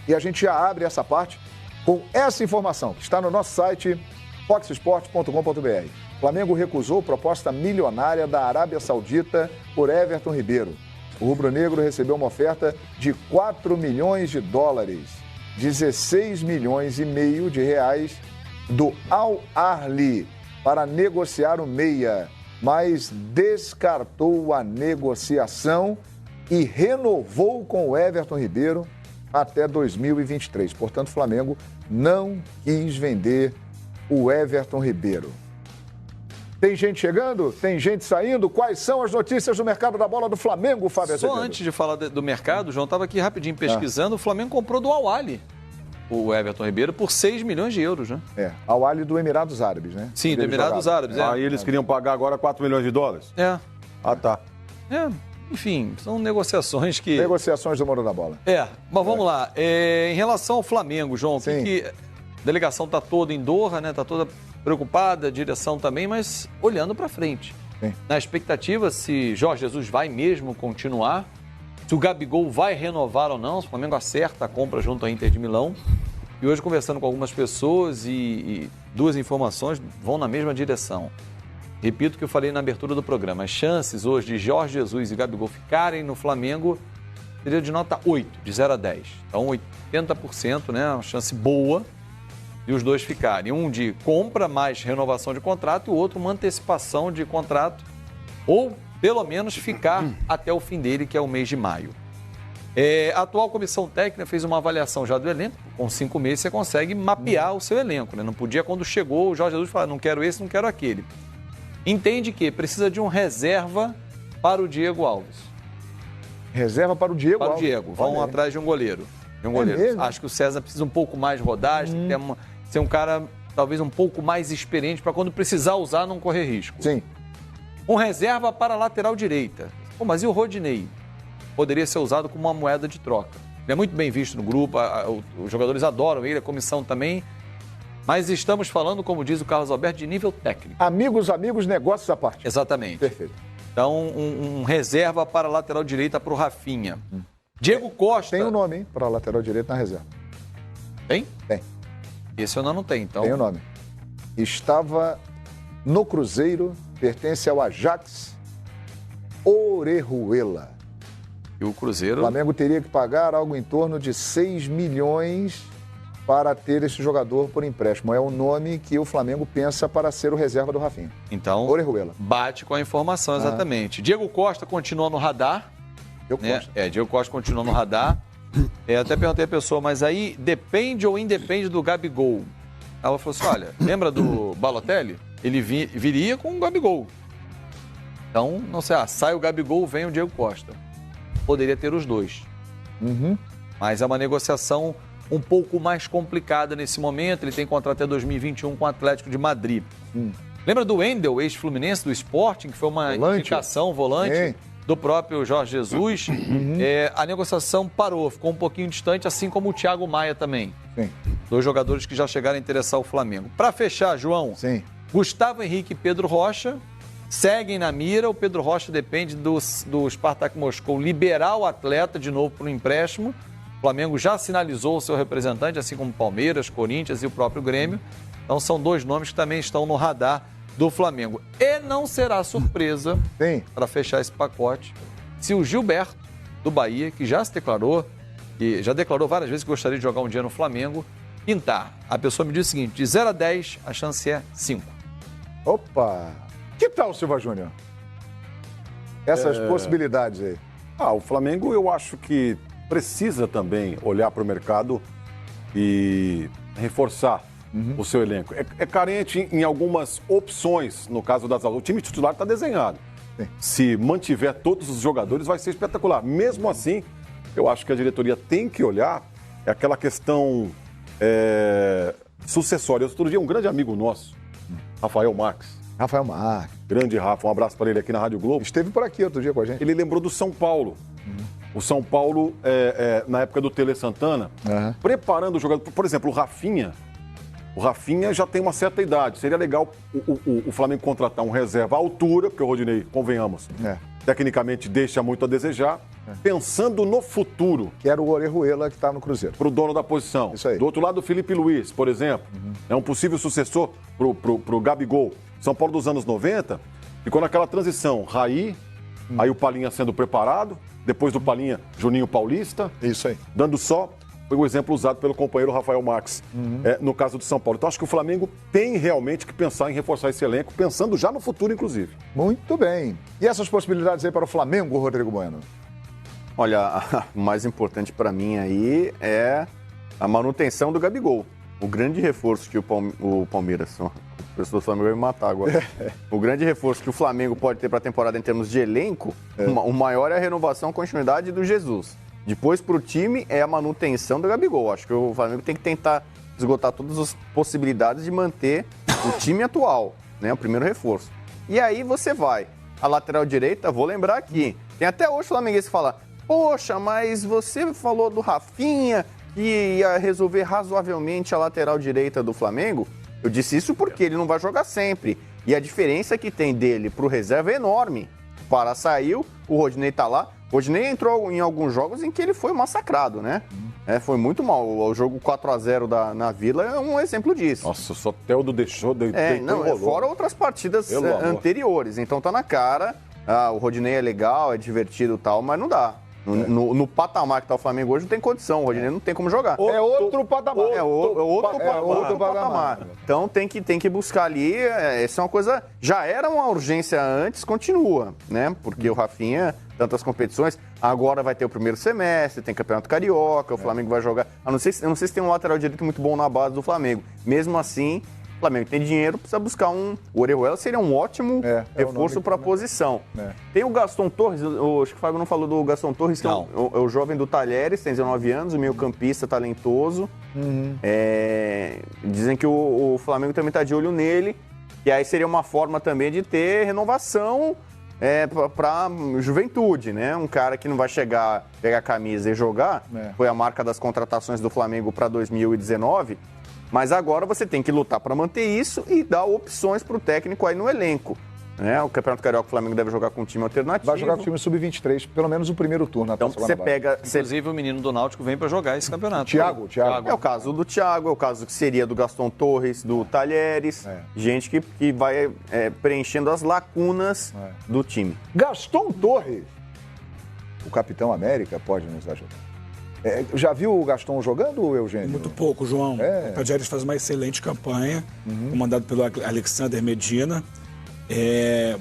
E a gente já abre essa parte com essa informação que está no nosso site foxsport.com.br. Flamengo recusou proposta milionária da Arábia Saudita por Everton Ribeiro. O rubro-negro recebeu uma oferta de 4 milhões de dólares, 16 milhões e meio de reais do Al Ahly para negociar o meia, mas descartou a negociação e renovou com o Everton Ribeiro até 2023. Portanto, o Flamengo não quis vender o Everton Ribeiro. Tem gente chegando? Tem gente saindo? Quais são as notícias do mercado da bola do Flamengo, Fábio Azevedo? Só antes de falar do mercado, João, estava aqui rapidinho pesquisando, o Flamengo comprou do Al Ahly o Everton Ribeiro por 6 milhões de euros, né? Al Ahly do Emirados Árabes, né? Sim, do Emirados Árabes. Aí eles queriam pagar agora 4 milhões de dólares? Ah, tá. Enfim, são negociações que... Negociações do mundo da bola. Mas vamos lá. Em relação ao Flamengo, João, a delegação está toda em Doha, né? Está toda preocupada, a direção também, mas olhando para frente. Sim. Na expectativa se Jorge Jesus vai mesmo continuar, se o Gabigol vai renovar ou não, se o Flamengo acerta a compra junto à Inter de Milão. E hoje, conversando com algumas pessoas e duas informações vão na mesma direção. Repito o que eu falei na abertura do programa. As chances hoje de Jorge Jesus e Gabigol ficarem no Flamengo seria de nota 8, de 0 a 10. Então, 80%, né? Uma chance boa de os dois ficarem. Um de compra mais renovação de contrato e o outro uma antecipação de contrato ou, pelo menos, ficar até o fim dele, que é o mês de maio. A atual comissão técnica fez uma avaliação já do elenco. Com 5 meses você consegue mapear o seu elenco, né? Não podia, quando chegou, o Jorge Jesus falar, não quero esse, não quero aquele. Entende que precisa de um reserva para o Diego Alves. Reserva para o Diego Alves? Para o Diego. Vão atrás de um goleiro. Mesmo? Acho que o César precisa um pouco mais de rodagem, tem que ser um cara talvez um pouco mais experiente para quando precisar usar não correr risco. Sim. Um reserva para a lateral direita. Mas e o Rodinei? Poderia ser usado como uma moeda de troca. Ele é muito bem visto no grupo, os jogadores adoram ele, a comissão também. Mas estamos falando, como diz o Carlos Alberto, de nível técnico. Amigos, negócios à parte. Exatamente. Perfeito. Então, um reserva para a lateral direita para o Rafinha. Diego Costa. Tem um nome, hein, para a lateral direita na reserva. Tem? Tem. Esse eu não tenho, então. Tem o nome. Estava no Cruzeiro, pertence ao Ajax Orejuela. E o Cruzeiro... O Flamengo teria que pagar algo em torno de 6 milhões para ter esse jogador por empréstimo. É o nome que o Flamengo pensa para ser o reserva do Rafinha. Então, Orejuela. Bate com a informação, exatamente. Diego Costa continua no radar. Diego Costa continua no radar. Até perguntei a pessoa, mas aí depende ou independe do Gabigol? Ela falou assim, olha, lembra do Balotelli? Ele viria com o Gabigol. Então, não sei, sai o Gabigol, vem o Diego Costa. Poderia ter os dois. Mas é uma negociação um pouco mais complicada nesse momento. Ele tem contrato até 2021 com o Atlético de Madrid. Lembra do Wendel, ex-fluminense do Sporting, que foi uma indicação, volante do próprio Jorge Jesus? A negociação parou, ficou um pouquinho distante, assim como o Thiago Maia também. Sim. 2 jogadores que já chegaram a interessar o Flamengo. Para fechar, João, Gustavo Henrique e Pedro Rocha seguem na mira. O Pedro Rocha depende do Spartak Moscou liberar o atleta de novo para o empréstimo. O Flamengo já sinalizou o seu representante, assim como Palmeiras, Corinthians e o próprio Grêmio. Então são 2 nomes que também estão no radar do Flamengo. E não será surpresa, para fechar esse pacote, se o Gilberto, do Bahia, que já se declarou, e já declarou várias vezes que gostaria de jogar um dia no Flamengo, pintar. A pessoa me diz o seguinte, de 0 a 10, a chance é 5. Opa! Que tal, Silva Júnior? Essas possibilidades aí. O Flamengo, eu acho que precisa também olhar para o mercado e reforçar o seu elenco. É carente em algumas opções, no caso das... O time titular está desenhado. Se mantiver todos os jogadores, vai ser espetacular. Mesmo assim, eu acho que a diretoria tem que olhar aquela questão sucessória. Outro dia, um grande amigo nosso, Rafael Marques. Grande Rafa, um abraço para ele aqui na Rádio Globo. Esteve por aqui outro dia com a gente. Ele lembrou do São Paulo. O São Paulo, na época do Tele Santana, preparando o jogador. Por exemplo, o Rafinha já tem uma certa idade. Seria legal o Flamengo contratar um reserva à altura, porque o Rodinei, convenhamos, tecnicamente deixa muito a desejar, pensando no futuro. Que era o Orejuela que está no Cruzeiro. Para o dono da posição. Isso aí. Do outro lado, o Felipe Luiz, por exemplo, é um possível sucessor pro Gabigol. São Paulo dos anos 90, ficou naquela transição, Raí, aí o Palinha sendo preparado, depois do Palinha, Juninho Paulista. Isso aí. Dando só, foi o exemplo usado pelo companheiro Rafael Marques, no caso de São Paulo. Então acho que o Flamengo tem realmente que pensar em reforçar esse elenco, pensando já no futuro, inclusive. Muito bem. E essas possibilidades aí para o Flamengo, Rodrigo Bueno? Olha, o mais importante para mim aí é a manutenção do Gabigol. O grande reforço que o Palmeiras, o pessoal do Flamengo vai me matar agora. O grande reforço que o Flamengo pode ter para a temporada em termos de elenco, o maior é a renovação, continuidade do Jesus. Depois, para o time, é a manutenção do Gabigol. Acho que o Flamengo tem que tentar esgotar todas as possibilidades de manter o time atual, né? O primeiro reforço. E aí você vai. A lateral direita, vou lembrar aqui, tem até hoje o flamenguense que fala: poxa, mas você falou do Rafinha que ia resolver razoavelmente a lateral direita do Flamengo. Eu disse isso porque ele não vai jogar sempre. E a diferença que tem dele pro reserva é enorme. O Pará saiu, o Rodinei tá lá. O Rodinei entrou em alguns jogos em que ele foi massacrado, né? Foi muito mal. O jogo 4-0 na Vila é um exemplo disso. Nossa, o Soteldo deixou... Fora outras partidas anteriores. Então tá na cara. O Rodinei é legal, é divertido e tal, mas não dá. No patamar que tá o Flamengo hoje, não tem condição. O Rodinei não tem como jogar. É outro patamar. É outro patamar. Então tem que buscar ali. Essa é uma coisa... Já era uma urgência antes, continua, né? Porque o Rafinha, tantas competições, agora vai ter o primeiro semestre, tem Campeonato Carioca, o Flamengo vai jogar... Eu não sei se tem um lateral direito muito bom na base do Flamengo. Mesmo assim, o Flamengo tem dinheiro, precisa buscar um... O Orejuela seria um ótimo reforço para a posição. Tem o Gaston Torres, acho que o Fábio não falou do Gaston Torres, que é o jovem do Talheres, tem 19 anos, o meio-campista talentoso. Dizem que o Flamengo também está de olho nele, e aí seria uma forma também de ter renovação para juventude, né? Um cara que não vai chegar, pegar a camisa e jogar, foi a marca das contratações do Flamengo para 2019, mas agora você tem que lutar para manter isso e dar opções para o técnico aí no elenco. O Campeonato Carioca, o Flamengo deve jogar com um time alternativo. Vai jogar com o time sub-23, pelo menos o primeiro turno. Então você pega... Inclusive o menino do Náutico vem para jogar esse campeonato. Thiago. É o caso do Thiago, é o caso que seria do Gaston Torres, do Talheres. Gente que vai preenchendo as lacunas do time. Gaston Torres, o capitão América, pode nos ajudar. Já viu o Gaston jogando, Eugênio? Muito pouco, João. O Talheres faz uma excelente campanha, comandado pelo Alexander Medina.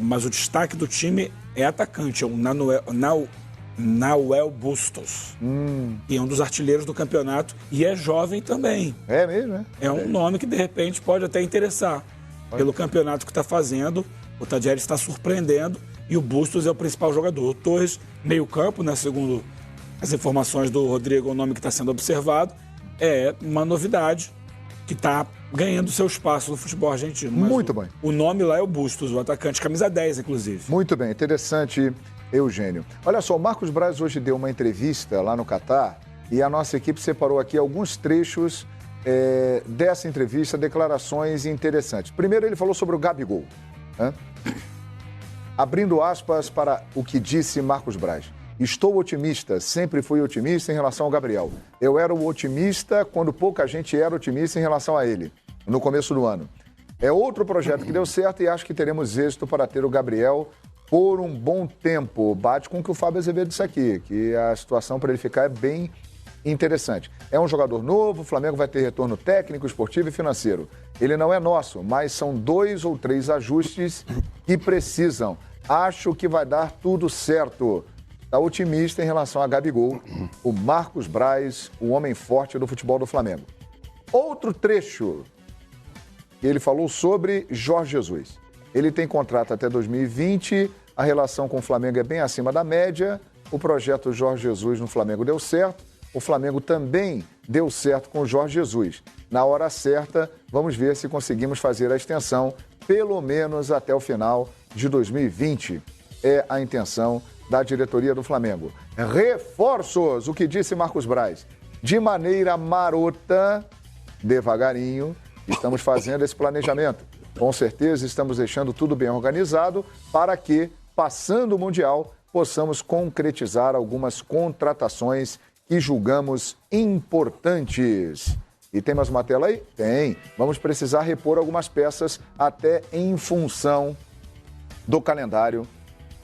Mas o destaque do time é atacante, é o Nahuel Bustos, que é um dos artilheiros do campeonato e é jovem também. É mesmo, né? É um nome que, de repente, pode até interessar. Pelo campeonato que está fazendo, o Talheres está surpreendendo e o Bustos é o principal jogador. O Torres, meio campo, né, segundo as informações do Rodrigo, o nome que está sendo observado, é uma novidade que está ganhando seu espaço no futebol argentino. Muito bem. O nome lá é o Bustos, o atacante, camisa 10, inclusive. Muito bem, interessante, Eugênio. Olha só, o Marcos Braz hoje deu uma entrevista lá no Catar e a nossa equipe separou aqui alguns trechos dessa entrevista, declarações interessantes. Primeiro, ele falou sobre o Gabigol. Abrindo aspas para o que disse Marcos Braz. Estou otimista, sempre fui otimista em relação ao Gabriel. Eu era o otimista quando pouca gente era otimista em relação a ele, no começo do ano. É outro projeto que deu certo e acho que teremos êxito para ter o Gabriel por um bom tempo. Bate com o que o Fábio Azevedo disse aqui, que a situação para ele ficar é bem interessante. É um jogador novo, o Flamengo vai ter retorno técnico, esportivo e financeiro. Ele não é nosso, mas são 2 ou 3 ajustes que precisam. Acho que vai dar tudo certo. Está otimista em relação a Gabigol, o Marcos Braz, o homem forte do futebol do Flamengo. Outro trecho, ele falou sobre Jorge Jesus. Ele tem contrato até 2020, a relação com o Flamengo é bem acima da média, o projeto Jorge Jesus no Flamengo deu certo, o Flamengo também deu certo com o Jorge Jesus. Na hora certa, vamos ver se conseguimos fazer a extensão, pelo menos até o final de 2020. É a intenção da diretoria do Flamengo. Reforços, o que disse Marcos Braz. De maneira marota, devagarinho, estamos fazendo esse planejamento. Com certeza estamos deixando tudo bem organizado para que, passando o Mundial, possamos concretizar algumas contratações que julgamos importantes. E tem mais uma tela aí? Tem. Vamos precisar repor algumas peças até em função do calendário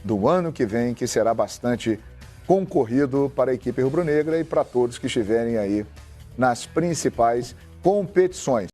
do ano que vem, que será bastante concorrido para a equipe rubro-negra e para todos que estiverem aí nas principais competições.